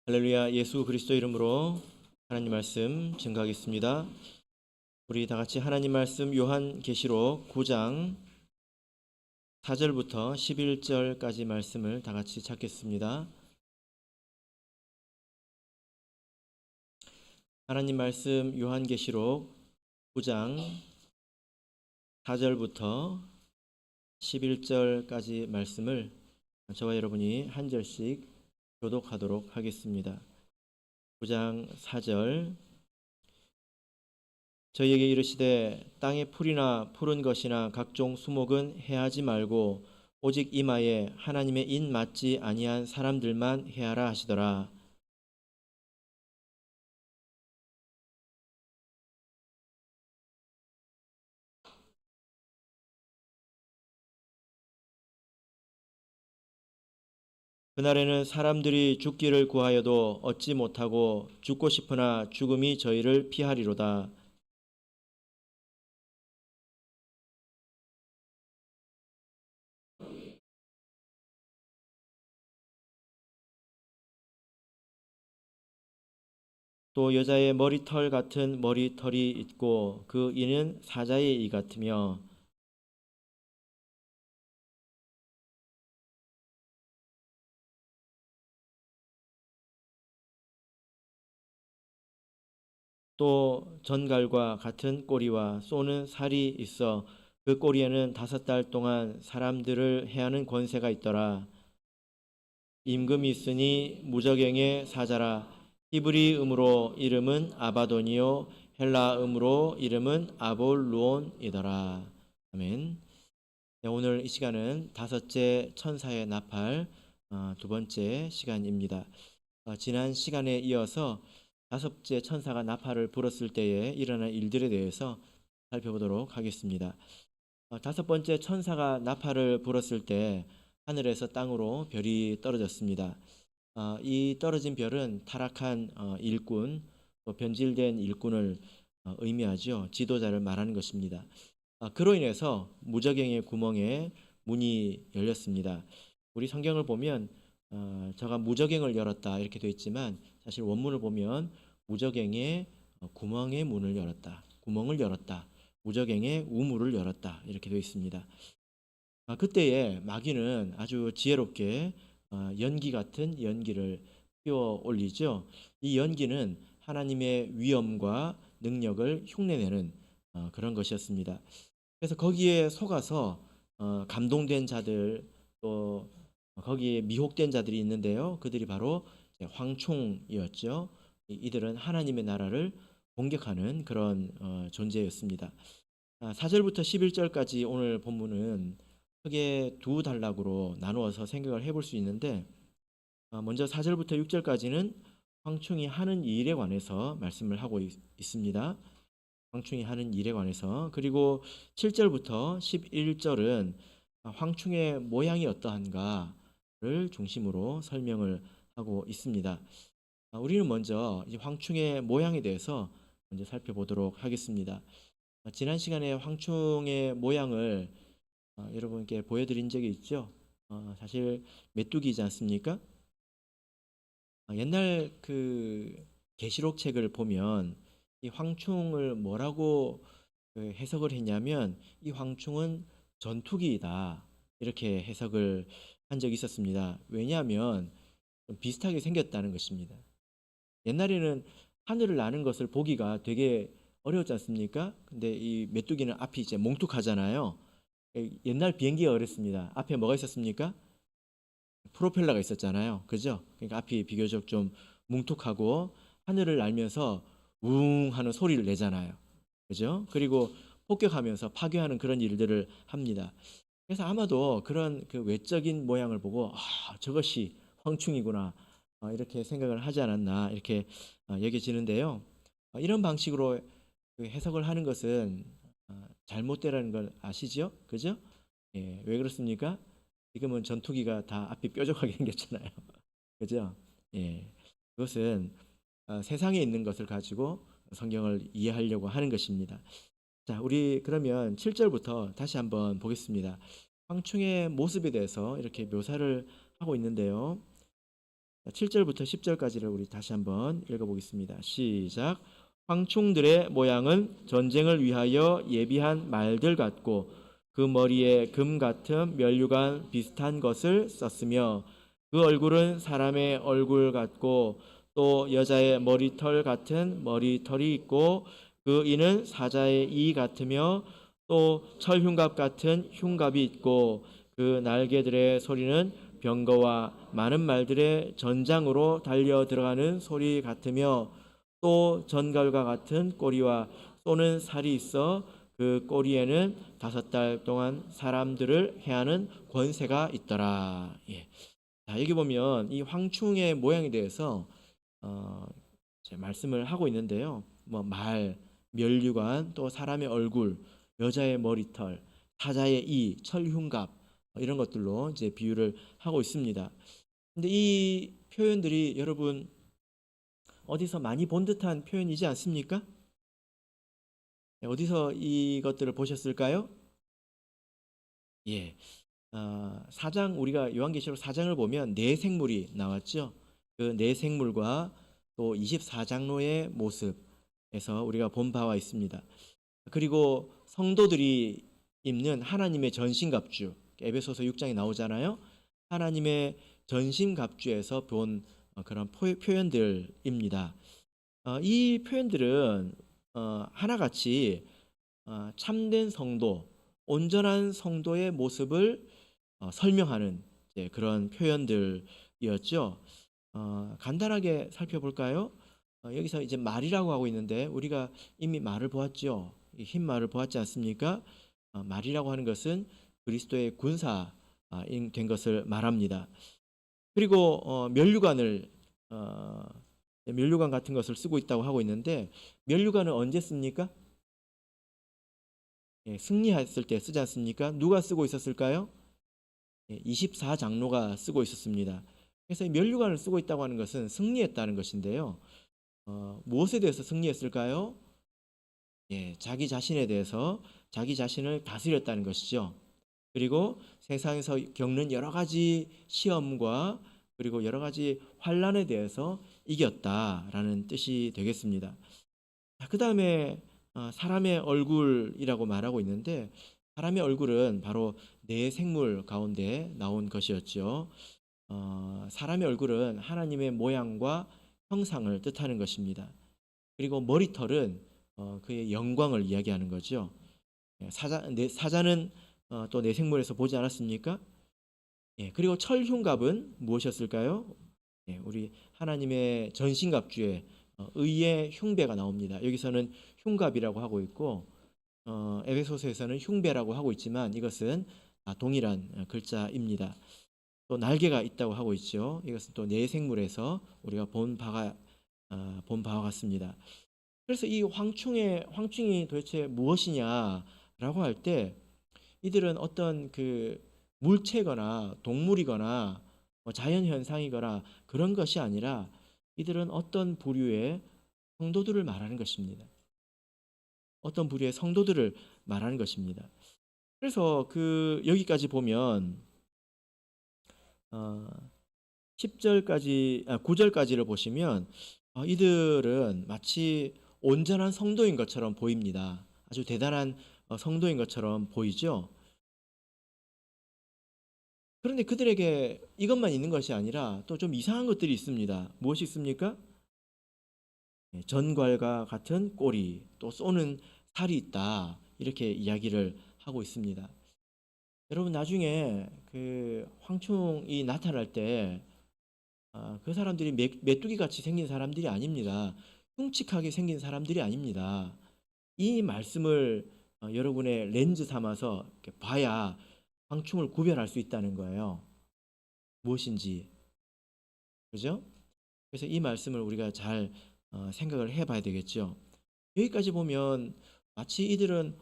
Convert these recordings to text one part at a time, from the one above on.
할렐루야. 예수 그리스도 이름으로 하나님 말씀 증거하겠습니다. 우리 다 같이 하나님 말씀 요한계시록 9장 4절부터 11절까지 말씀을 다 같이 찾겠습니다. 하나님 말씀 요한계시록 9장 4절부터 11절까지 말씀을 저와 여러분이 한 절씩 교독하도록 하겠습니다. 9장 4절. 저희에게 이르시되 땅의 풀이나 푸른 것이나 각종 수목은 해하지 말고 오직 이마에 하나님의 인 맞지 아니한 사람들만 해하라 하시더라. 그날에는 사람들이 죽기를 구하여도 얻지 못하고 죽고 싶으나 죽음이 저희를 피하리로다. 또 여자의 머리털 같은 머리털이 있고 그 이는 사자의 이 같으며 또 전갈과 같은 꼬리와 쏘는 살이 있어 그 꼬리에는 5달 동안 사람들을 해하는 권세가 있더라. 임금이 있으니 무저갱의 사자라. 히브리음으로 이름은 아바돈이요 헬라음으로 이름은 아볼루온이더라. 아멘. 네, 오늘 이 시간은 5째 천사의 나팔 두 번째 시간입니다. 지난 시간에 이어서 5째 천사가 나팔을 불었을 때에 일어난 일들에 대해서 살펴보도록 하겠습니다. 5번째 천사가 나팔을 불었을 때 하늘에서 땅으로 별이 떨어졌습니다. 이 떨어진 별은 타락한 일꾼, 또 변질된 일꾼을 의미하죠. 지도자를 말하는 것입니다. 그로 인해서 무저갱의 구멍에 문이 열렸습니다. 우리 성경을 보면 저가 무저갱을 열었다 이렇게 되어 있지만 사실 원문을 보면 무저갱의 구멍의 문을 열었다, 구멍을 열었다, 무저갱의 우물을 열었다 이렇게 되어 있습니다. 그때에 마귀는 아주 지혜롭게 연기 같은 연기를 피워 올리죠. 이 연기는 하나님의 위엄과 능력을 흉내내는 그런 것이었습니다. 그래서 거기에 속아서 감동된 자들, 또 거기에 미혹된 자들이 있는데요. 그들이 바로 황충이었죠. 이들은 하나님의 나라를 공격하는 그런 존재였습니다. 4절부터 11절까지 오늘 본문은 크게 두 단락으로 나누어서 생각을 해볼 수 있는데, 먼저 4절부터 6절까지는 황충이 하는 일에 관해서 말씀을 하고 있습니다. 황충이 하는 일에 관해서. 그리고 7절부터 11절은 황충의 모양이 어떠한가를 중심으로 설명을 하고 있습니다. 우리는 먼저 이 황충의 모양에 대해서 먼저 살펴보도록 하겠습니다. 지난 시간에 황충의 모양을 여러분께 보여드린 적이 있죠. 사실 메뚜기이지 않습니까? 옛날 그 계시록 책을 보면 이 황충을 뭐라고 해석을 했냐면 이 황충은 전투기이다 이렇게 해석을 한 적이 있었습니다. 왜냐하면 좀 비슷하게 생겼다는 것입니다. 옛날에는 하늘을 나는 것을 보기가 되게 어려웠지 않습니까? 근데 이 메뚜기는 앞이 이제 몽툭하잖아요. 옛날 비행기가 그랬습니다. 앞에 뭐가 있었습니까? 프로펠러가 있었잖아요. 그죠? 그러니까 앞이 비교적 좀 뭉툭하고 하늘을 날면서 웅 하는 소리를 내잖아요. 그죠? 그리고 폭격하면서 파괴하는 그런 일들을 합니다. 그래서 아마도 그런 그 외적인 모양을 보고 저것이 황충이구나 이렇게 생각을 하지 않았나 이렇게 여겨지는데요. 이런 방식으로 그 해석을 하는 것은 잘못되라는 걸 아시죠? 그죠? 예, 왜 그렇습니까? 지금은 전투기가 다 앞이 뾰족하게 생겼잖아요. 그죠? 예, 그것은 세상에 있는 것을 가지고 성경을 이해하려고 하는 것입니다. 자, 우리 그러면 7절부터 다시 한번 보겠습니다. 황충의 모습에 대해서 이렇게 묘사를 하고 있는데요. 7절부터 10절까지를 우리 다시 한번 읽어보겠습니다. 시작. 황충들의 모양은 전쟁을 위하여 예비한 말들 같고 그 머리에 금 같은 면류관 비슷한 것을 썼으며 그 얼굴은 사람의 얼굴 같고 또 여자의 머리털 같은 머리털이 있고 그 이는 사자의 이 같으며 또 철흉갑 같은 흉갑이 있고 그 날개들의 소리는 병거와 많은 말들의 전장으로 달려 들어가는 소리 같으며 또 전갈과 같은 꼬리와 쏘는 살이 있어 그 꼬리에는 5달 동안 사람들을 해하는 권세가 있더라. 예. 자, 여기 보면 이 황충의 모양에 대해서 말씀을 하고 있는데요. 뭐 말, 면류관, 또 사람의 얼굴, 여자의 머리털, 사자의 이, 철흉갑 이런 것들로 이제 비유를 하고 있습니다. 근데 이 표현들이 여러분 어디서 많이 본 듯한 표현이지 않습니까? 어디서 이것들을 보셨을까요? 예. 사장 우리가 요한계시록 4장을 보면 네 생물이 나왔죠. 그 네 생물과 또 24장로의 모습에서 우리가 본 바와 있습니다. 그리고 성도들이 입는 하나님의 전신갑주, 에베소서 6장에 나오잖아요. 하나님의 전신갑주에서 본 그런 표현들입니다. 이 표현들은 하나같이 참된 성도, 온전한 성도의 모습을 설명하는 그런 표현들이었죠. 간단하게 살펴볼까요? 여기서 이제 말이라고 하고 있는데 우리가 이미 말을 보았죠. 흰 말을 보았지 않습니까? 말이라고 하는 것은 그리스도의 군사인 된 것을 말합니다. 그리고 면류관 같은 것을 쓰고 있다고 하고 있는데 면류관은 언제 씁니까? 승리했을 때 쓰지 않습니까? 누가 쓰고 있었을까요? 24장로가 쓰고 있었습니다. 그래서 이 면류관을 쓰고 있다고 하는 것은 승리했다는 것인데요. 무엇에 대해서 승리했을까요? 자기 자신에 대해서 자기 자신을 다스렸다는 것이죠. 그리고 세상에서 겪는 여러 가지 시험과 그리고 여러 가지 환난에 대해서 이겼다라는 뜻이 되겠습니다. 그 다음에 사람의 얼굴이라고 말하고 있는데 사람의 얼굴은 바로 네 생물 가운데 나온 것이었죠. 사람의 얼굴은 하나님의 모양과 형상을 뜻하는 것입니다. 그리고 머리털은 그의 영광을 이야기하는 거죠. 사자는 또 네 생물에서 보지 않았습니까? 그리고 철흉갑은 무엇이었을까요? 우리 하나님의 전신갑주에 의의 흉배가 나옵니다. 여기서는 흉갑이라고 하고 있고 에베소서에서는 흉배라고 하고 있지만 이것은 동일한 글자입니다. 또 날개가 있다고 하고 있죠. 이것은 또 네 생물에서 우리가 본 바와 같습니다. 그래서 이 황충이 도대체 무엇이냐라고 할 때 이들은 어떤 그 물체거나 동물이거나 자연 현상이거나 그런 것이 아니라 이들은 어떤 부류의 성도들을 말하는 것입니다. 어떤 부류의 성도들을 말하는 것입니다. 그래서 그 여기까지 보면 9절까지를 보시면 이들은 마치 온전한 성도인 것처럼 보입니다. 아주 대단한 성도인 것처럼 보이죠. 그런데 그들에게 이것만 있는 것이 아니라 또 좀 이상한 것들이 있습니다. 무엇이 있습니까? 전갈과 같은 꼬리, 또 쏘는 살이 있다. 이렇게 이야기를 하고 있습니다. 여러분 나중에 그 황충이 나타날 때 그 사람들이 메뚜기 같이 생긴 사람들이 아닙니다. 흉측하게 생긴 사람들이 아닙니다. 이 말씀을 여러분의 렌즈 삼아서 이렇게 봐야 황충을 구별할 수 있다는 거예요. 무엇인지. 그죠? 그래서 이 말씀을 우리가 잘 생각을 해봐야 되겠죠. 여기까지 보면 마치 이들은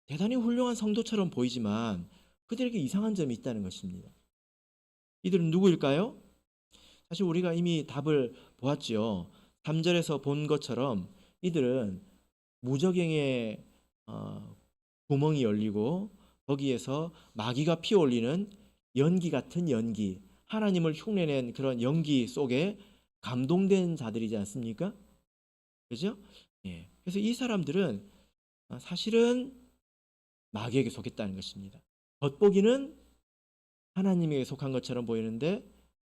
대단히 훌륭한 성도처럼 보이지만 그들에게 이상한 점이 있다는 것입니다. 이들은 누구일까요? 사실 우리가 이미 답을 보았죠. 3절에서 본 것처럼 이들은 무저갱의 구멍이 열리고 거기에서 마귀가 피어올리는 연기 같은 연기, 하나님을 흉내낸 그런 연기 속에 감동된 자들이지 않습니까? 그죠? 예. 그래서 이 사람들은 사실은 마귀에게 속했다는 것입니다. 겉보기는 하나님에게 속한 것처럼 보이는데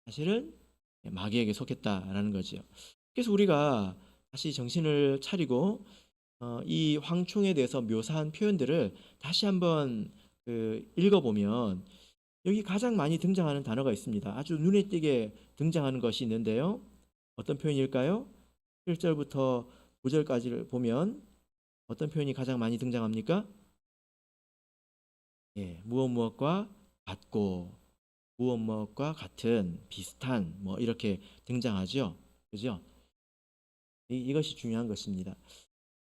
사실은 마귀에게 속했다라는 거죠. 그래서 우리가 다시 정신을 차리고 이 황충에 대해서 묘사한 표현들을 다시 한번 읽어보면 여기 가장 많이 등장하는 단어가 있습니다. 아주 눈에 띄게 등장하는 것이 있는데요. 어떤 표현일까요? 1절부터 9절까지를 보면 어떤 표현이 가장 많이 등장합니까? 예, 무엇과 같고, 무엇과 같은, 비슷한, 뭐 이렇게 등장하죠. 그죠? 이것이 중요한 것입니다.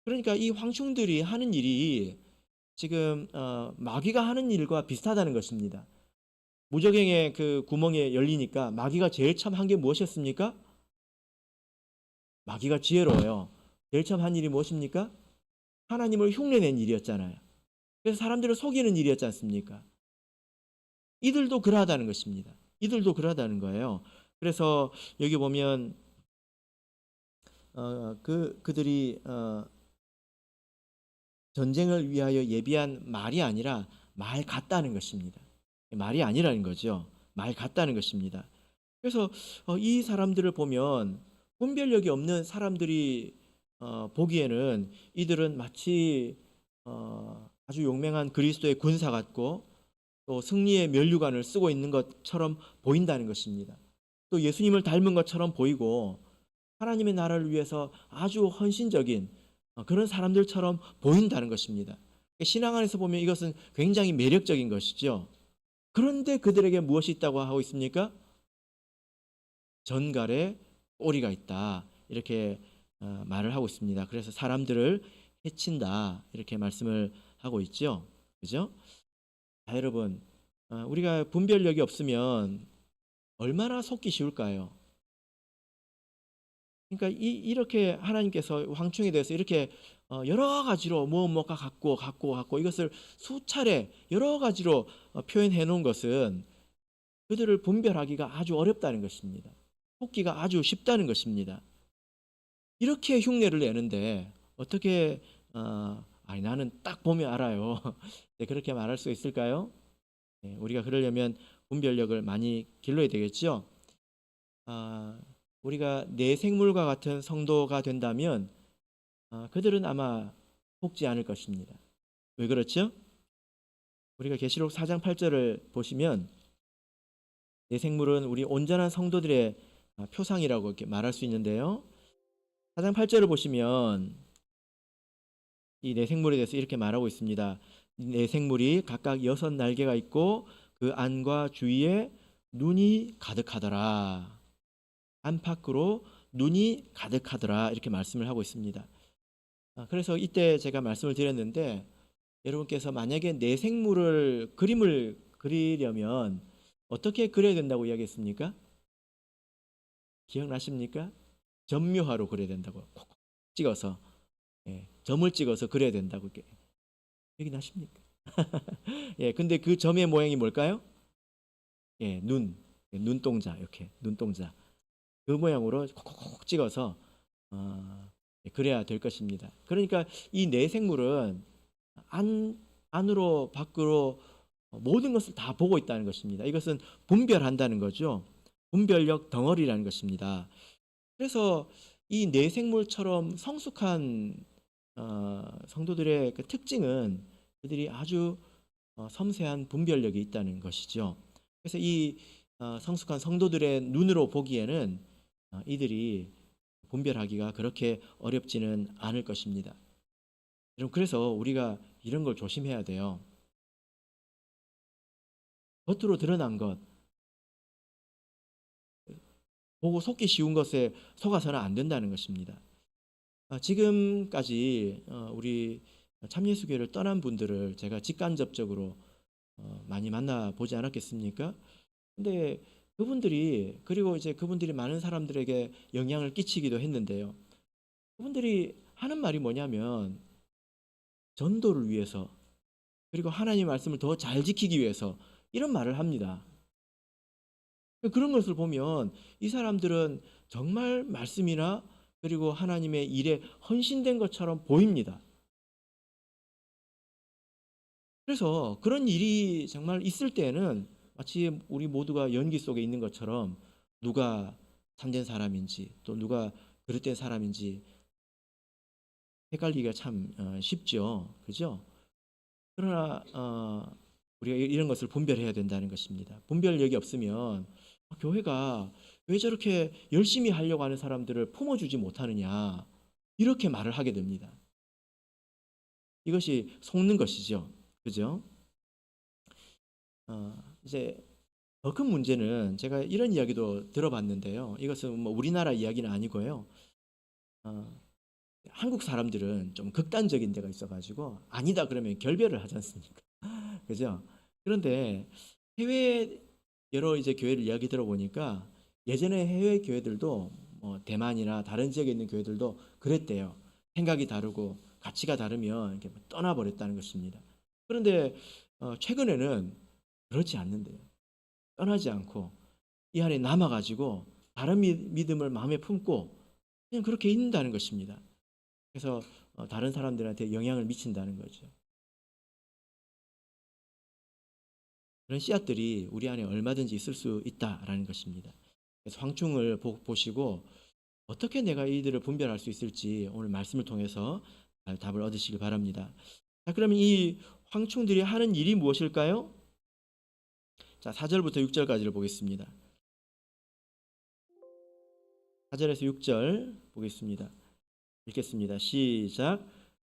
그러니까 이 황충들이 하는 일이 지금 마귀가 하는 일과 비슷하다는 것입니다. 무저갱의 그 구멍에 열리니까 마귀가 제일 처음 한 게 무엇이었습니까? 마귀가 지혜로워요. 제일 처음 한 일이 무엇입니까? 하나님을 흉내낸 일이었잖아요. 그래서 사람들을 속이는 일이었지 않습니까? 이들도 그러하다는 것입니다. 이들도 그러하다는 거예요. 그래서 여기 보면 그들이 전쟁을 위하여 예비한 말이 아니라 말 같다는 것입니다. 말이 아니라는 거죠. 말 같다는 것입니다. 그래서 이 사람들을 보면 분별력이 없는 사람들이 보기에는 이들은 마치 아주 용맹한 그리스도의 군사 같고 또 승리의 면류관을 쓰고 있는 것처럼 보인다는 것입니다. 또 예수님을 닮은 것처럼 보이고 하나님의 나라를 위해서 아주 헌신적인 그런 사람들처럼 보인다는 것입니다. 신앙 안에서 보면 이것은 굉장히 매력적인 것이죠. 그런데 그들에게 무엇이 있다고 하고 있습니까? 전갈에 꼬리가 있다. 이렇게 말을 하고 있습니다. 그래서 사람들을 해친다. 이렇게 말씀을 하고 있죠. 그죠? 자, 여러분, 우리가 분별력이 없으면 얼마나 속기 쉬울까요? 그러니까 이렇게 하나님께서 황충에 대해서 이렇게 여러 가지로 무엇과 같고 이것을 수차례 여러 가지로 표현해 놓은 것은 그들을 분별하기가 아주 어렵다는 것입니다. 속기가 아주 쉽다는 것입니다. 이렇게 흉내를 내는데 어떻게 아니 나는 딱 보면 알아요. 네, 그렇게 말할 수 있을까요? 네, 우리가 그러려면 분별력을 많이 길러야 되겠죠. 우리가 내 생물과 같은 성도가 된다면 그들은 아마 속지 않을 것입니다. 왜 그렇죠? 우리가 계시록 4장 8절을 보시면 내 생물은 우리 온전한 성도들의 표상이라고 이렇게 말할 수 있는데요. 4장 8절을 보시면 이 내 생물에 대해서 이렇게 말하고 있습니다. 내 생물이 각각 6날개가 있고 그 안과 주위에 눈이 가득하더라. 안팎으로 눈이 가득하더라. 이렇게 말씀을 하고 있습니다. 그래서 이때 제가 말씀을 드렸는데 여러분께서 만약에 내 생물을 그림을 그리려면 어떻게 그려야 된다고 이야기했습니까? 기억나십니까? 점묘화로 그려야 된다고 콕콕 찍어서 점을 찍어서 그려야 된다고 여기 나십니까? 예, 근데 그 점의 모양이 뭘까요? 예, 눈동자 이렇게 눈동자 그 모양으로 콕콕 찍어서 그래야 될 것입니다. 그러니까 이 내생물은 안으로 밖으로 모든 것을 다 보고 있다는 것입니다. 이것은 분별한다는 거죠. 분별력 덩어리라는 것입니다. 그래서 이 내생물처럼 성숙한 성도들의 그 특징은 그들이 아주 섬세한 분별력이 있다는 것이죠. 그래서 이 성숙한 성도들의 눈으로 보기에는 이들이 분별하기가 그렇게 어렵지는 않을 것입니다. 여러분, 그래서 우리가 이런 걸 조심해야 돼요. 겉으로 드러난 것, 보고 속기 쉬운 것에 속아서는 안 된다는 것입니다. 지금까지 우리 참예수교를 떠난 분들을 제가 직간접적으로 많이 만나보지 않았겠습니까? 근데 그분들이 그리고 이제 그분들이 많은 사람들에게 영향을 끼치기도 했는데요. 그분들이 하는 말이 뭐냐면 전도를 위해서 그리고 하나님의 말씀을 더 잘 지키기 위해서 이런 말을 합니다. 그런 것을 보면 이 사람들은 정말 말씀이나 그리고 하나님의 일에 헌신된 것처럼 보입니다. 그래서 그런 일이 정말 있을 때에는 마치 우리 모두가 연기 속에 있는 것처럼 누가 참된 사람인지 또 누가 그릇된 사람인지 헷갈리기가 참 쉽죠. 그죠? 그러나 우리가 이런 것을 분별해야 된다는 것입니다. 분별력이 없으면 교회가 왜 저렇게 열심히 하려고 하는 사람들을 품어주지 못하느냐 이렇게 말을 하게 됩니다. 이것이 속는 것이죠. 그죠? 이제 더 큰 문제는 제가 이런 이야기도 들어봤는데요. 이것은 뭐 우리나라 이야기는 아니고요. 어, 한국 사람들은 좀 극단적인 데가 있어가지고 아니다 그러면 결별을 하지 않습니까? 그죠? 그런데 해외 여러 이제 교회를 이야기 들어보니까 예전에 해외 교회들도 뭐 대만이나 다른 지역에 있는 교회들도 그랬대요. 생각이 다르고 가치가 다르면 이렇게 떠나버렸다는 것입니다. 그런데 최근에는 그렇지 않는데요. 떠나지 않고 이 안에 남아가지고 다른 믿음을 마음에 품고 그냥 그렇게 있는다는 것입니다. 그래서 다른 사람들한테 영향을 미친다는 거죠. 그런 씨앗들이 우리 안에 얼마든지 있을 수 있다라는 것입니다. 그래서 황충을 보시고 어떻게 내가 이들을 분별할 수 있을지 오늘 말씀을 통해서 답을 얻으시길 바랍니다. 자, 그러면 이 황충들이 하는 일이 무엇일까요? 자, 4절부터 6절까지를 보겠습니다. 4절에서 6절 보겠습니다. 읽겠습니다. 시작.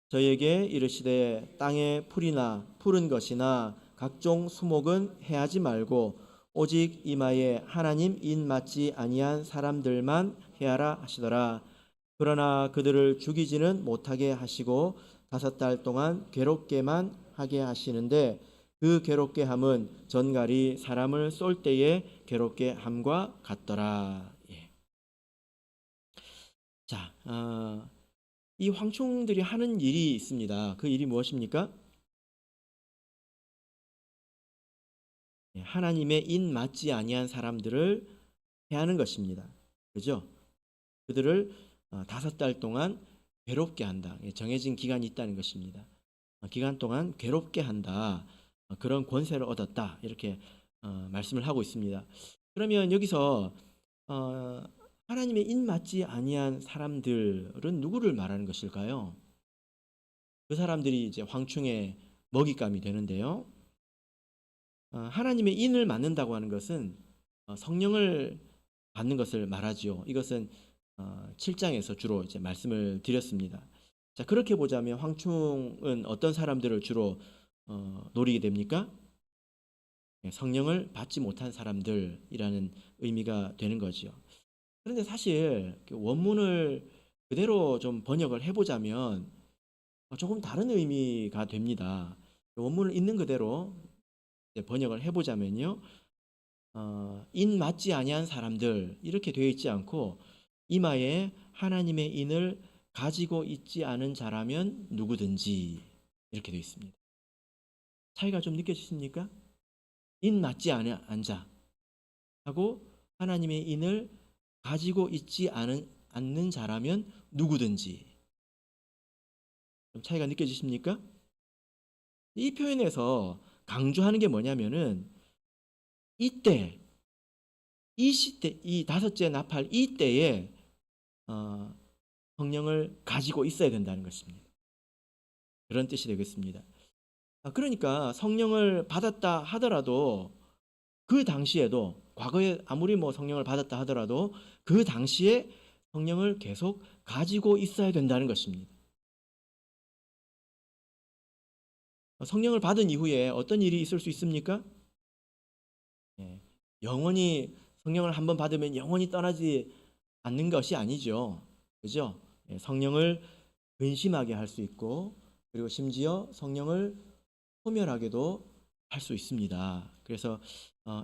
저에게 이르시되 땅에 풀이나 푸른 것이나 각종 수목은 해하지 말고 오직 이마에 하나님 인 맞지 아니한 사람들만 해하라 하시더라. 그러나 그들을 죽이지는 못하게 하시고 5달 동안 괴롭게만 하게 하시는데 그 괴롭게 함은 전갈이 사람을 쏠 때에 괴롭게 함과 같더라. 예. 자, 이 황충들이 하는 일이 있습니다. 그 일이 무엇입니까? 예, 하나님의 인 맞지 아니한 사람들을 해하는 것입니다. 그죠? 그들을 5달 동안 괴롭게 한다. 예, 정해진 기간이 있다는 것입니다. 기간 동안 괴롭게 한다. 그런 권세를 얻었다. 이렇게 말씀을 하고 있습니다. 그러면 여기서 어, 하나님의 인 맞지 아니한 사람들은 누구를 말하는 것일까요? 그 사람들이 이제 황충의 먹잇감이 되는데요. 하나님의 인을 맞는다고 하는 것은 성령을 받는 것을 말하지요. 이것은 7장에서 주로 이제 말씀을 드렸습니다. 자, 그렇게 보자면 황충은 어떤 사람들을 주로 노리게 됩니까? 예, 성령을 받지 못한 사람들이라는 의미가 되는 거지요. 그런데 사실 원문을 그대로 좀 번역을 해보자면 조금 다른 의미가 됩니다. 원문을 있는 그대로 번역을 해보자면요, 인 맞지 아니한 사람들 이렇게 되어 있지 않고 이마에 하나님의 인을 가지고 있지 않은 자라면 누구든지 이렇게 되어 있습니다. 차이가 좀 느껴지십니까? 인 맞지 않은 자 하고 하나님의 인을 가지고 있지 않는 자라면 누구든지. 좀 차이가 느껴지십니까? 이 표현에서 강조하는 게 뭐냐면은 이때 이 시대 이 5째 나팔 이때에 어, 성령을 가지고 있어야 된다는 것입니다. 그런 뜻이 되겠습니다. 그러니까 성령을 받았다 하더라도 그 당시에도 과거에 아무리 뭐 성령을 받았다 하더라도 그 당시에 성령을 계속 가지고 있어야 된다는 것입니다. 성령을 받은 이후에 어떤 일이 있을 수 있습니까? 예, 영원히 성령을 한번 받으면 영원히 떠나지 않는 것이 아니죠. 그죠? 예, 성령을 근심하게 할 수 있고 그리고 심지어 성령을 소멸하게도 할 수 있습니다. 그래서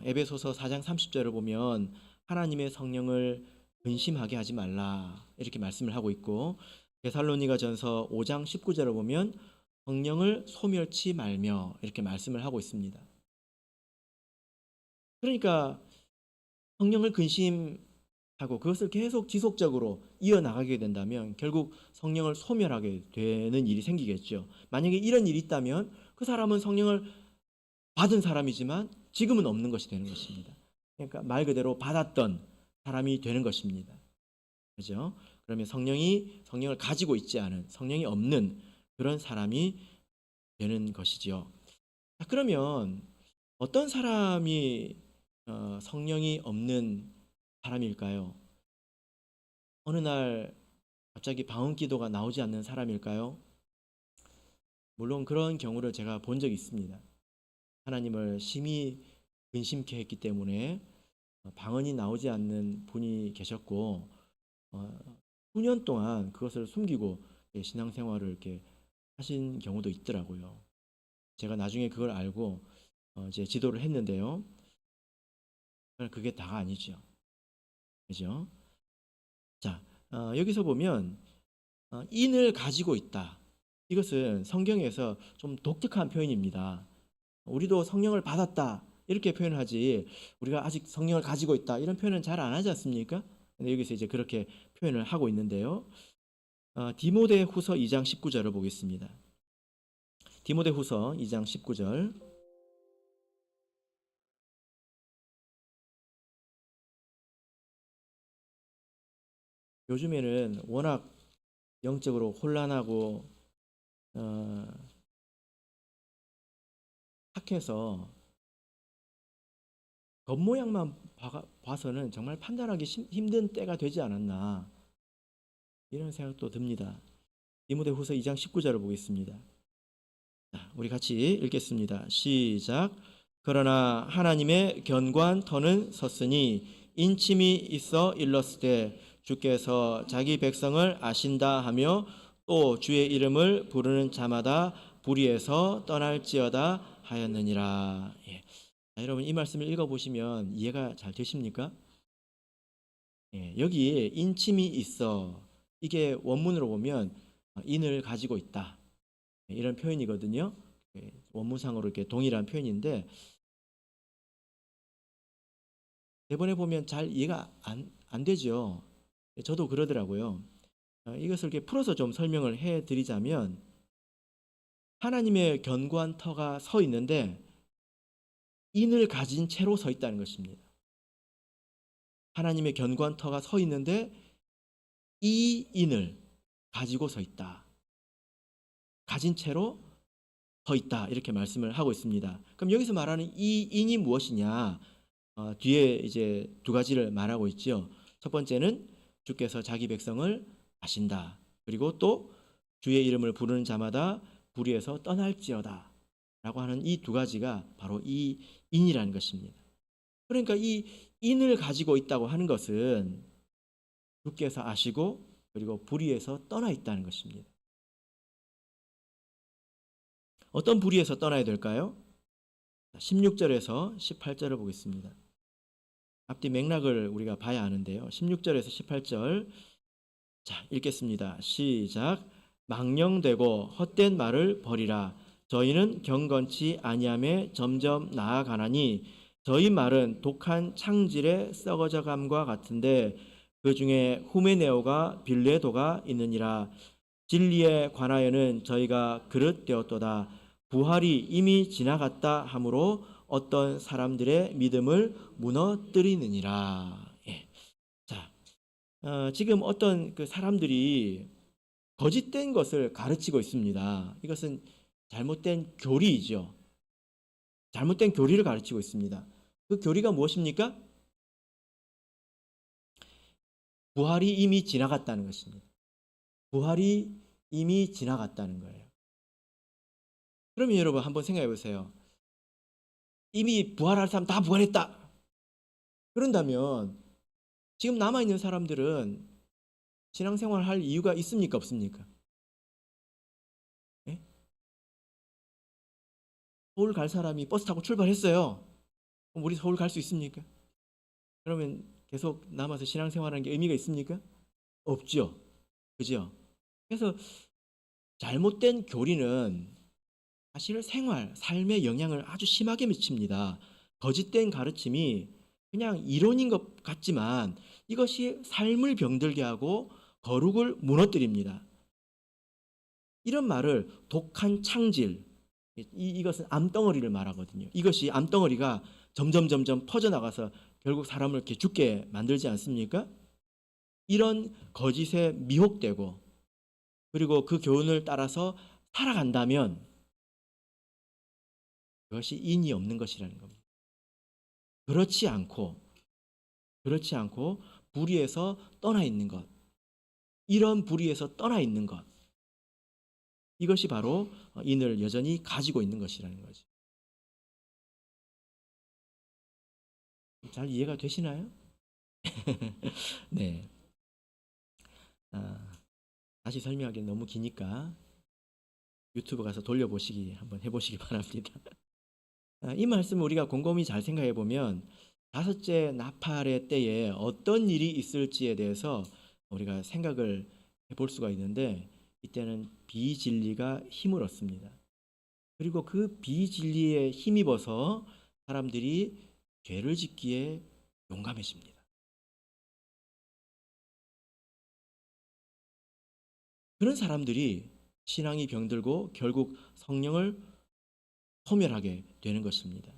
에베소서 4장 30절을 보면 하나님의 성령을 근심하게 하지 말라 이렇게 말씀을 하고 있고 데살로니가전서 5장 19절을 보면 성령을 소멸치 말며 이렇게 말씀을 하고 있습니다. 그러니까 성령을 근심하고 그것을 계속 지속적으로 이어나가게 된다면 결국 성령을 소멸하게 되는 일이 생기겠죠. 만약에 이런 일이 있다면 그 사람은 성령을 받은 사람이지만 지금은 없는 것이 되는 것입니다. 그러니까 말 그대로 받았던 사람이 되는 것입니다. 그죠? 그러면 성령을 가지고 있지 않은, 성령이 없는 그런 사람이 되는 것이지요. 자, 그러면 어떤 사람이 성령이 없는 사람일까요? 어느 날 갑자기 방언 기도가 나오지 않는 사람일까요? 물론 그런 경우를 제가 본 적이 있습니다. 하나님을 심히 근심케 했기 때문에 방언이 나오지 않는 분이 계셨고 수년 동안 그것을 숨기고 신앙생활을 이렇게 하신 경우도 있더라고요. 제가 나중에 그걸 알고 이제 지도를 했는데요. 그게 다가 아니죠. 그죠? 자, 여기서 보면 인을 가지고 있다. 이것은 성경에서 좀 독특한 표현입니다. 우리도 성령을 받았다 이렇게 표현하지 우리가 아직 성령을 가지고 있다 이런 표현은 잘 안 하지 않습니까? 근데 여기서 이제 그렇게 표현을 하고 있는데요. 디모데후서 2장 19절을 보겠습니다. 디모데후서 2장 19절. 요즘에는 워낙 영적으로 혼란하고 착해서 겉모양만 봐서는 정말 판단하기 힘든 때가 되지 않았나 이런 생각도 듭니다. 디모데후서 2장 19절을 보겠습니다. 자, 우리 같이 읽겠습니다. 시작. 그러나 하나님의 견고한 터는 섰으니 인침이 있어 일렀으되 주께서 자기 백성을 아신다 하며 또 주의 이름을 부르는 자마다 불의에서 떠날지어다 하였느니라. 예. 자, 여러분 이 말씀을 읽어보시면 이해가 잘 되십니까? 예, 여기에 인침이 있어 이게 원문으로 보면 인을 가지고 있다 이런 표현이거든요. 예, 원문상으로 이렇게 동일한 표현인데 대본에 보면 잘 이해가 안 되죠. 저도 그러더라고요. 이것을 이렇게 풀어서 좀 설명을 해드리자면 하나님의 견고한 터가 서 있는데 인을 가진 채로 서 있다는 것입니다. 하나님의 견고한 터가 서 있는데 이 인을 가지고 서 있다. 가진 채로 서 있다. 이렇게 말씀을 하고 있습니다. 그럼 여기서 말하는 이 인이 무엇이냐? 뒤에 이제 두 가지를 말하고 있죠. 첫 번째는 주께서 자기 백성을 아신다. 그리고 또 주의 이름을 부르는 자마다 불의에서 떠날지어다. 라고 하는 이 두 가지가 바로 이 인이라는 것입니다. 그러니까 이 인을 가지고 있다고 하는 것은 주께서 아시고 그리고 불의에서 떠나 있다는 것입니다. 어떤 불의에서 떠나야 될까요? 16절에서 18절을 보겠습니다. 앞뒤 맥락을 우리가 봐야 하는데요. 16절에서 18절 자 읽겠습니다. 시작. 망령되고 헛된 말을 버리라. 저희는 경건치 아니함에 점점 나아가나니 저희 말은 독한 창질의 썩어져 감과 같은데 그 중에 후메네오가 빌레도가 있느니라. 진리에 관하여는 저희가 그릇되었도다. 부활이 이미 지나갔다 하므로 어떤 사람들의 믿음을 무너뜨리느니라. 예. 자, 지금 어떤 그 사람들이 거짓된 것을 가르치고 있습니다. 이것은 잘못된 교리이죠. 잘못된 교리를 가르치고 있습니다. 그 교리가 무엇입니까? 부활이 이미 지나갔다는 것입니다. 부활이 이미 지나갔다는 거예요. 그러면 여러분 한번 생각해 보세요. 이미 부활할 사람 다 부활했다. 그런다면 지금 남아있는 사람들은 신앙생활 할 이유가 있습니까? 없습니까? 예? 서울 갈 사람이 버스 타고 출발했어요. 그럼 우리 서울 갈 수 있습니까? 그러면 계속 남아서 신앙생활하는 게 의미가 있습니까? 없죠. 그죠? 그래서 잘못된 교리는 사실 삶에 영향을 아주 심하게 미칩니다. 거짓된 가르침이 그냥 이론인 것 같지만 이것이 삶을 병들게 하고 거룩을 무너뜨립니다. 이런 말을 독한 창질, 이것은 암덩어리를 말하거든요. 이것이 암덩어리가 점점 퍼져나가서 결국 사람을 이렇게 죽게 만들지 않습니까? 이런 거짓에 미혹되고 그리고 그 교훈을 따라서 살아간다면 그것이 인이 없는 것이라는 겁니다. 그렇지 않고 불의에서 떠나 있는 것, 이런 불의에서 떠나 있는 것, 이것이 바로 인을 여전히 가지고 있는 것이라는 거죠. 잘 이해가 되시나요? 네. 다시 설명하기 너무 기니까 유튜브 가서 돌려보시기 한번 해보시기 바랍니다. 이 말씀을 우리가 곰곰이 잘 생각해 보면 다섯째 나팔의 때에 어떤 일이 있을지에 대해서 우리가 생각을 해볼 수가 있는데, 이때는 비진리가 힘을 얻습니다. 그리고 그 비진리에 힘입어서 사람들이 죄를 짓기에 용감해집니다. 그런 사람들이 신앙이 병들고 결국 성령을 소멸하게 되는 것입니다.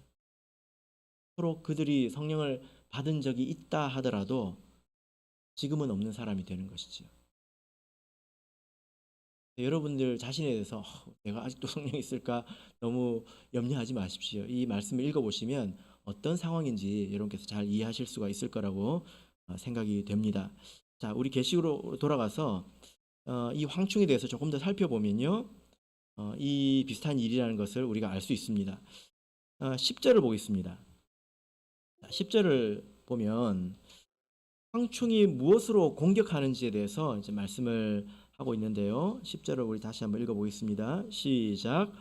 서로 그들이 성령을 받은 적이 있다 하더라도 지금은 없는 사람이 되는 것이죠. 여러분들 자신에 대해서 내가 아직도 성령이 있을까 너무 염려하지 마십시오. 이 말씀을 읽어보시면 어떤 상황인지 여러분께서 잘 이해하실 수가 있을 거라고 생각이 됩니다. 자, 우리 계시록으로 돌아가서 이 황충에 대해서 조금 더 살펴보면요, 이 비슷한 일이라는 것을 우리가 알 수 있습니다. 10절을 보겠습니다. 10절을 보면 황충이 무엇으로 공격하는지에 대해서 이제 말씀을 하고 있는데요. 10절을 우리 다시 한번 읽어보겠습니다. 시작.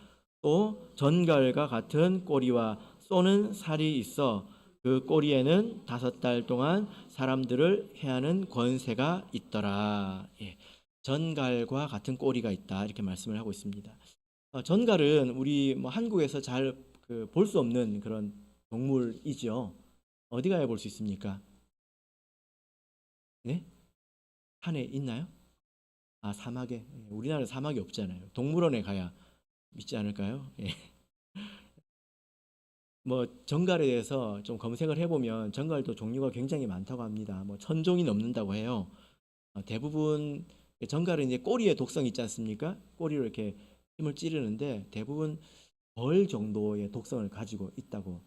또 전갈과 같은 꼬리와 쏘는 살이 있어 그 꼬리에는 5달 동안 사람들을 해하는 권세가 있더라. 예. 전갈과 같은 꼬리가 있다, 이렇게 말씀을 하고 있습니다. 전갈은 우리 한국에서 잘 볼 수 없는 그런 동물이죠. 어디 가야 볼 수 있습니까? 네? 산에 있나요? 사막에. 우리나라는 사막이 없잖아요. 동물원에 가야 있지 않을까요? 예. 정갈에 대해서 좀 검색을 해보면 정갈도 종류가 굉장히 많다고 합니다. 1000종이 넘는다고 해요. 대부분 정갈은 이제 꼬리에 독성이 있지 않습니까? 꼬리로 이렇게 힘을 찌르는데 대부분 벌 정도의 독성을 가지고 있다고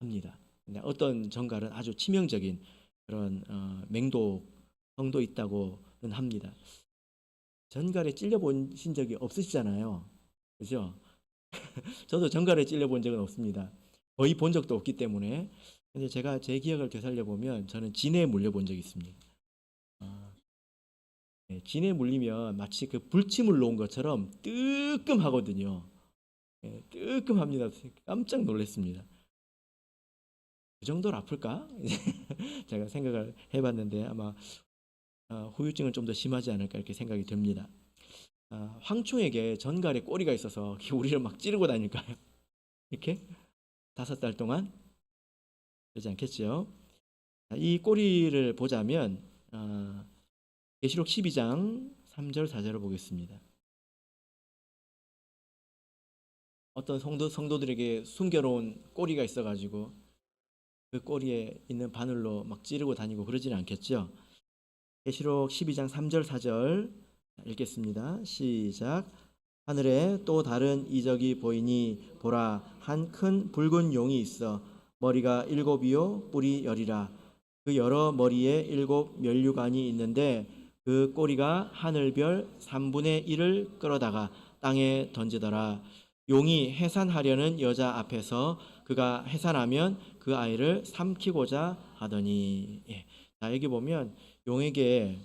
합니다. 근데 어떤 정갈은 아주 치명적인 그런 맹독성도 있다고는 합니다. 전갈에 찔려보신 적이 없으시잖아요. 그죠? 저도 전갈에 찔려본 적은 없습니다. 거의 본 적도 없기 때문에. 근데 제가 제 기억을 되살려보면 저는 진에 물려본 적이 있습니다. 네, 진에 물리면 마치 그 불침을 놓은 것처럼 뜨끔하거든요. 네, 뜨끔합니다. 깜짝 놀랐습니다. 그 정도로 아플까? 제가 생각을 해봤는데 아마 후유증은 좀 더 심하지 않을까 이렇게 생각이 듭니다. 황충에게 전갈에 꼬리가 있어서 우리를 막 찌르고 다닐까요? 이렇게 5달 동안? 그러지 않겠죠? 이 꼬리를 보자면 계시록 12장 3절 4절을 보겠습니다. 어떤 성도들에게 숨겨놓은 꼬리가 있어가지고 그 꼬리에 있는 바늘로 막 찌르고 다니고 그러지는 않겠죠? 계시록 12장 3절 4절 읽겠습니다. 시작. 하늘에 또 다른 이적이 보이니 보라, 한 큰 붉은 용이 있어 머리가 7이요 뿔이 10이라. 그 여러 머리에 7 면류관이 있는데 그 꼬리가 하늘별 3분의 1을 끌어다가 땅에 던지더라. 용이 해산하려는 여자 앞에서 그가 해산하면 그 아이를 삼키고자 하더니. 예. 자, 여기 보면 용에게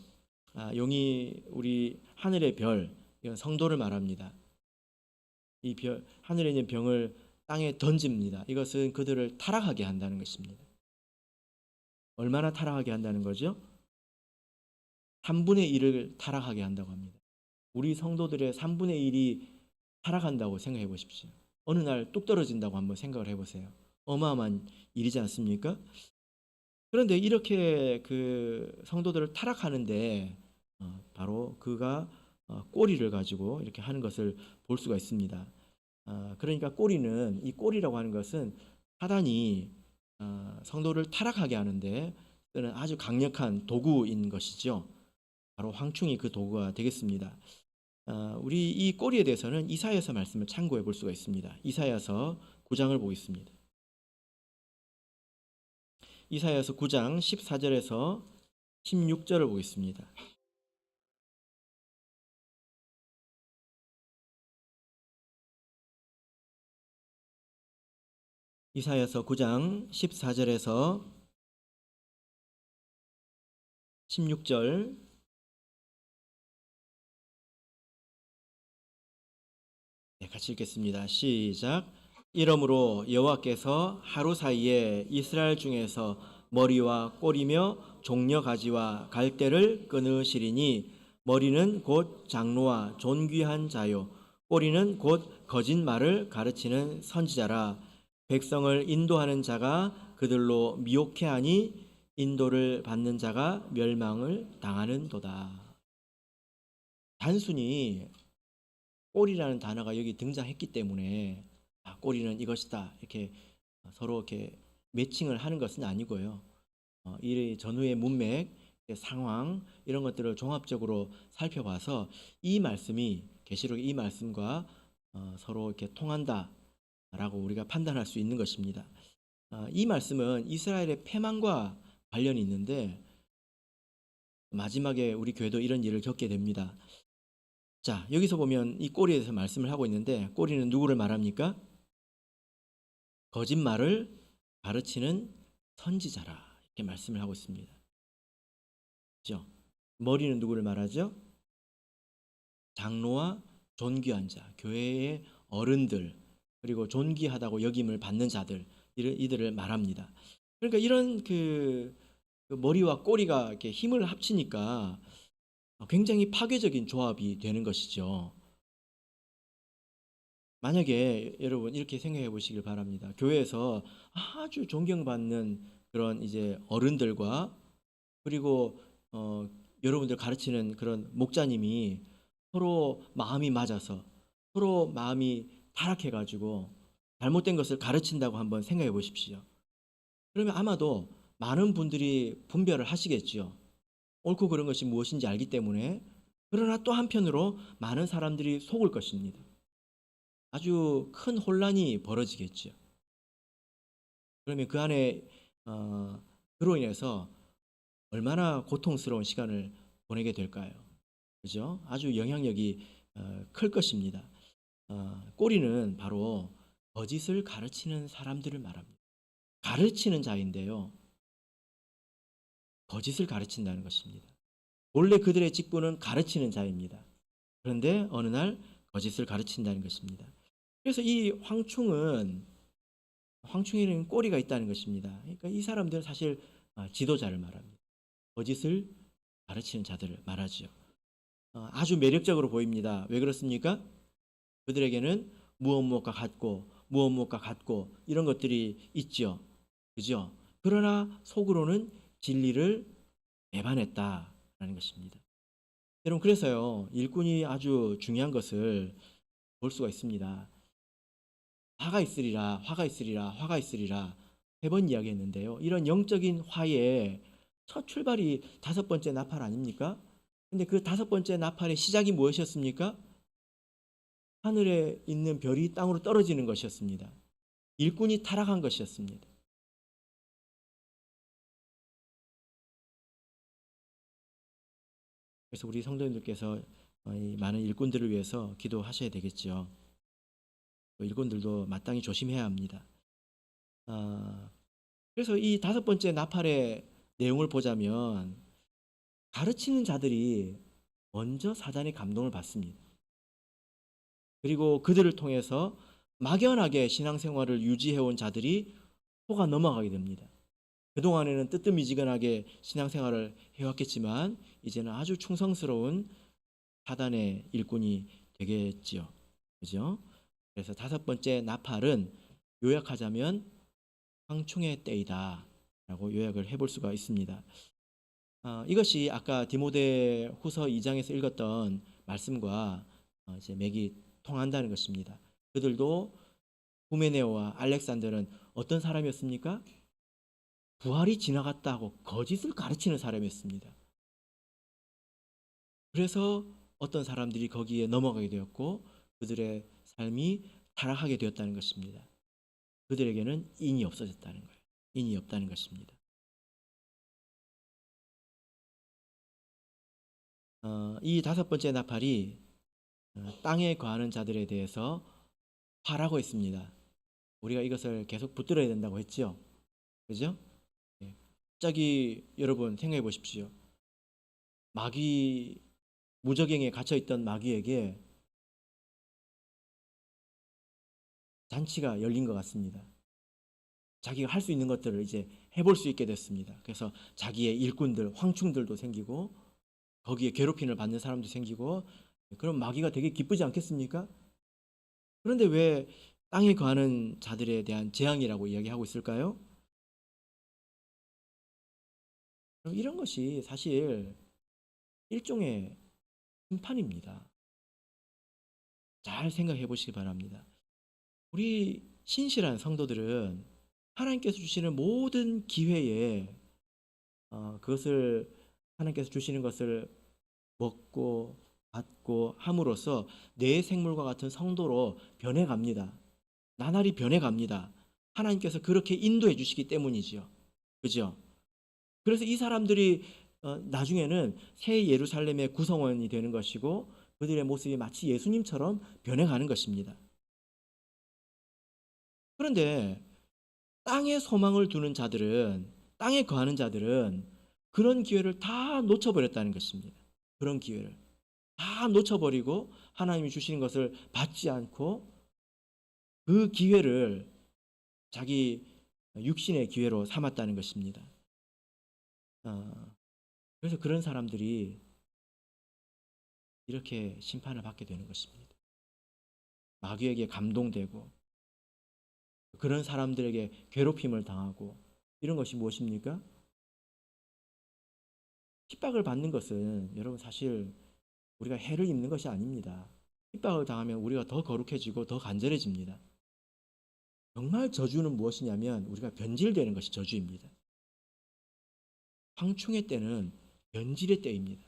용이 우리 하늘의 별, 이건 성도를 말합니다. 이 하늘에 있는 병을 땅에 던집니다. 이것은 그들을 타락하게 한다는 것입니다. 얼마나 타락하게 한다는 거죠? 3분의 1을 타락하게 한다고 합니다. 우리 성도들의 3분의 1이 타락한다고 생각해 보십시오. 어느 날 뚝 떨어진다고 한번 생각을 해보세요. 어마어마한 일이지 않습니까? 그런데 이렇게 그 성도들을 타락하는데 바로 그가 꼬리를 가지고 이렇게 하는 것을 볼 수가 있습니다. 그러니까 꼬리는, 이 꼬리라고 하는 것은 사단이 성도를 타락하게 하는데 쓰는 아주 강력한 도구인 것이죠. 바로 황충이 그 도구가 되겠습니다. 우리 이 꼬리에 대해서는 이사야서 말씀을 참고해 볼 수가 있습니다. 이사야서 9장을 보겠습니다. 이사야서 9장 14절에서 16절을 보겠습니다. 이사야서 9장 14절에서 16절, 네, 같이 읽겠습니다. 시작. 이러므로 여호와께서 하루 사이에 이스라엘 중에서 머리와 꼬리며 종려 가지와 갈대를 끊으시리니 머리는 곧 장로와 존귀한 자요 꼬리는 곧 거짓말을 가르치는 선지자라. 백성을 인도하는 자가 그들로 미혹해하니 인도를 받는 자가 멸망을 당하는도다. 단순히 꼬리라는 단어가 여기 등장했기 때문에 꼬리는 이것이다 이렇게 서로 이렇게 매칭을 하는 것은 아니고요. 이 전후의 문맥, 상황 이런 것들을 종합적으로 살펴봐서 이 말씀이 계시록의 이 말씀과 서로 이렇게 통한다라고 우리가 판단할 수 있는 것입니다. 이 말씀은 이스라엘의 패망과 관련이 있는데 마지막에 우리 교회도 이런 일을 겪게 됩니다. 자, 여기서 보면 이 꼬리에 대해서 말씀을 하고 있는데 꼬리는 누구를 말합니까? 거짓말을 가르치는 선지자라 이렇게 말씀을 하고 있습니다. 그렇죠? 머리는 누구를 말하죠? 장로와 존귀한 자, 교회의 어른들, 그리고 존귀하다고 여김을 받는 자들, 이들을 말합니다. 그러니까 이런 그 머리와 꼬리가 이렇게 힘을 합치니까 굉장히 파괴적인 조합이 되는 것이죠. 만약에 여러분 이렇게 생각해 보시길 바랍니다. 교회에서 아주 존경받는 그런 이제 어른들과 그리고 여러분들 가르치는 그런 목자님이 서로 마음이 맞아서 서로 마음이 타락해 가지고 잘못된 것을 가르친다고 한번 생각해 보십시오. 그러면 아마도 많은 분들이 분별을 하시겠지요. 옳고 그른 것이 무엇인지 알기 때문에. 그러나 또 한편으로 많은 사람들이 속을 것입니다. 아주 큰 혼란이 벌어지겠죠. 그러면 그 안에 그로 인해서 얼마나 고통스러운 시간을 보내게 될까요? 그죠? 아주 영향력이 클 것입니다. 꼬리는 바로 거짓을 가르치는 사람들을 말합니다. 가르치는 자인데요. 거짓을 가르친다는 것입니다. 원래 그들의 직분은 가르치는 자입니다. 그런데 어느 날 거짓을 가르친다는 것입니다. 그래서 이 황충에는 꼬리가 있다는 것입니다. 그러니까 이 사람들은 사실 지도자를 말합니다. 거짓을 가르치는 자들을 말하죠. 아주 매력적으로 보입니다. 왜 그렇습니까? 그들에게는 무엇무엇과 같고 이런 것들이 있죠. 그죠? 그러나 속으로는 진리를 배반했다라는 것입니다. 여러분 그래서요. 일꾼이 아주 중요한 것을 볼 수가 있습니다. 화가 있으리라, 화가 있으리라, 화가 있으리라 3번 이야기했는데요. 이런 영적인 화의 첫 출발이 5번째 나팔 아닙니까? 근데 그 5번째 나팔의 시작이 무엇이었습니까? 하늘에 있는 별이 땅으로 떨어지는 것이었습니다. 일꾼이 타락한 것이었습니다. 그래서 우리 성도님들께서 이 많은 일꾼들을 위해서 기도하셔야 되겠죠. 일꾼들도 마땅히 조심해야 합니다. 그래서 이 5번째 나팔의 내용을 보자면 가르치는 자들이 먼저 사단의 감동을 받습니다. 그리고 그들을 통해서 막연하게 신앙생활을 유지해온 자들이 속아 넘어가게 됩니다. 그동안에는 뜨뜻미지근하게 신앙생활을 해왔겠지만 이제는 아주 충성스러운 사단의 일꾼이 되겠지요. 그죠? 그래서 5번째 나팔은 요약하자면 황충의 때이다 요약을 해볼 수가 있습니다. 이것이 아까 디모데 후서 2장에서 읽었던 말씀과 이제 맥이 통한다는 것입니다. 그들도 후메네오와 알렉산더는 어떤 사람이었습니까? 부활이 지나갔다고 거짓을 가르치는 사람이었습니다. 그래서 어떤 사람들이 거기에 넘어가게 되었고 그들의 삶이 타락하게 되었다는 것입니다. 그들에게는 인이 없어졌다는 거예요. 인이 없다는 것입니다. 이 다섯 번째 나팔이 땅에 거하는 자들에 대해서 화라고 했습니다. 우리가 이것을 계속 붙들어야 된다고 했죠. 그죠? 갑자기 여러분 생각해 보십시오. 마귀, 무저갱에 갇혀있던 마귀에게 잔치가 열린 것 같습니다. 자기가 할 수 있는 것들을 이제 해볼 수 있게 됐습니다. 그래서 자기의 일꾼들, 황충들도 생기고 거기에 괴롭힘을 받는 사람도 생기고 그럼 마귀가 되게 기쁘지 않겠습니까? 그런데 왜 땅에 거하는 자들에 대한 재앙이라고 이야기하고 있을까요? 이런 것이 사실 일종의 심판입니다. 잘 생각해 보시기 바랍니다. 우리 신실한 성도들은 하나님께서 주시는 모든 기회에 그것을 하나님께서 주시는 것을 먹고 받고 함으로써 내 생물과 같은 성도로 변해갑니다. 나날이 변해갑니다. 하나님께서 그렇게 인도해 주시기 때문이지요. 그죠? 그래서 이 사람들이 나중에는 새 예루살렘의 구성원이 되는 것이고 그들의 모습이 마치 예수님처럼 변해가는 것입니다. 그런데 땅에 소망을 두는 자들은, 땅에 거하는 자들은 그런 기회를 다 놓쳐버렸다는 것입니다. 그런 기회를 다 놓쳐버리고 하나님이 주시는 것을 받지 않고 그 기회를 자기 육신의 기회로 삼았다는 것입니다. 그래서 그런 사람들이 이렇게 심판을 받게 되는 것입니다. 마귀에게 감동되고 그런 사람들에게 괴롭힘을 당하고 이런 것이 무엇입니까? 핍박을 받는 것은 여러분 사실 우리가 해를 입는 것이 아닙니다. 핍박을 당하면 우리가 더 거룩해지고 더 간절해집니다. 정말 저주는 무엇이냐면 우리가 변질되는 것이 저주입니다. 황충의 때는 변질의 때입니다.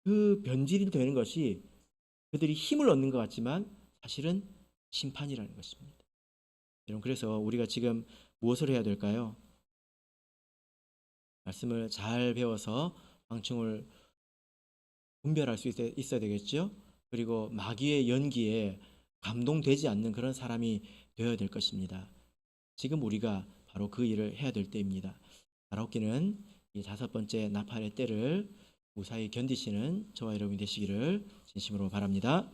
그 변질이 되는 것이 그들이 힘을 얻는 것 같지만 사실은 심판이라는 것입니다. 여러분 그래서 우리가 지금 무엇을 해야 될까요? 말씀을 잘 배워서 황충을 분별할 수 있어야 되겠죠. 그리고 마귀의 연기에 감동되지 않는 그런 사람이 되어야 될 것입니다. 지금 우리가 바로 그 일을 해야 될 때입니다. 바라옵기는 이 다섯 번째 나팔의 때를 무사히 견디시는 저와 여러분이 되시기를 진심으로 바랍니다.